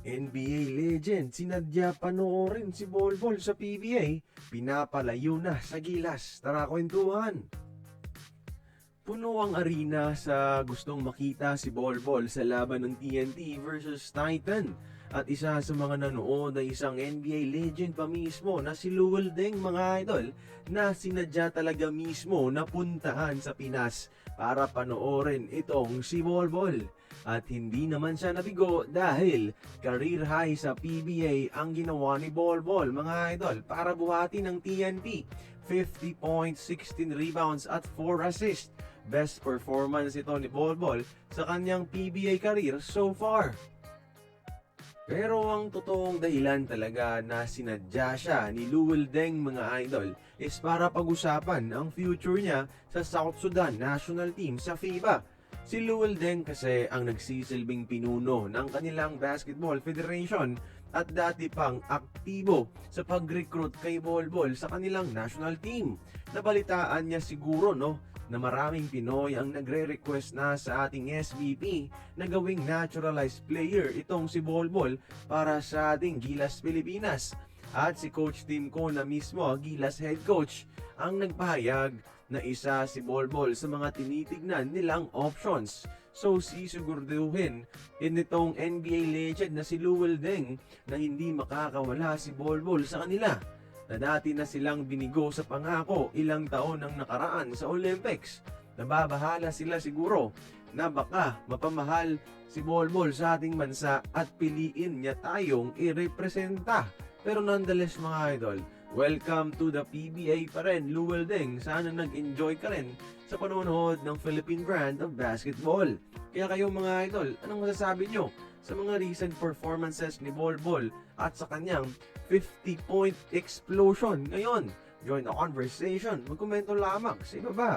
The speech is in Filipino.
NBA legend, sinadya panoorin si Bolbol sa PBA, pinapalayo na sa gilas. Tara kwentuhan! Puno ang arena sa gustong makita si Bolbol sa laban ng TNT versus Titan. At isa sa mga nanood ay isang NBA legend pa mismo na si Luol Deng, mga idol, na sinadya talaga mismo na puntahan sa Pinas para panoorin itong si Bolbol. At hindi naman siya nabigo dahil career high sa PBA ang ginawa ni Bolbol, mga idol, para buhatin ng TNT. 50 points, 16 rebounds at 4 assists. Best performance ito ni Bolbol sa kanyang PBA career so far. Pero ang totoong dahilan talaga na sinadya siya ni Luol Deng, mga idol, is para pag-usapan ang future niya sa South Sudan National Team sa FIBA. Si Luol Deng kasi ang nagsisilbing pinuno ng kanilang Basketball Federation at dati pang aktibo sa pag-recruit kay Bolbol sa kanilang national team. Nabalitaan niya siguro na maraming Pinoy ang nagre-request na sa ating SVP na gawing naturalized player itong si Bolbol para sa ating Gilas Pilipinas. At si Coach Tim ko na mismo, Gilas head coach, ang nagpahayag na isa si Bolbol sa mga tinitignan nilang options. So sisiguraduhin nitong NBA legend na si Luol Deng na hindi makakawala si Bolbol sa kanila, na dati na silang binigo sa pangako ilang taon ang nakaraan sa Olympics. Nababahala sila siguro na baka mapamahal si Bolbol sa ating bansa at piliin niya tayong irepresenta. Pero nonetheless, mga idol, welcome to the PBA pa rin, Luol Deng. Sana nag-enjoy ka rin sa panonood ng Philippine brand of basketball. Kaya kayo, mga idol, anong masasabi nyo sa mga recent performances ni Bolbol at sa kanyang 50-point explosion ngayon? Join the conversation. Magkomento lamang sa ibaba.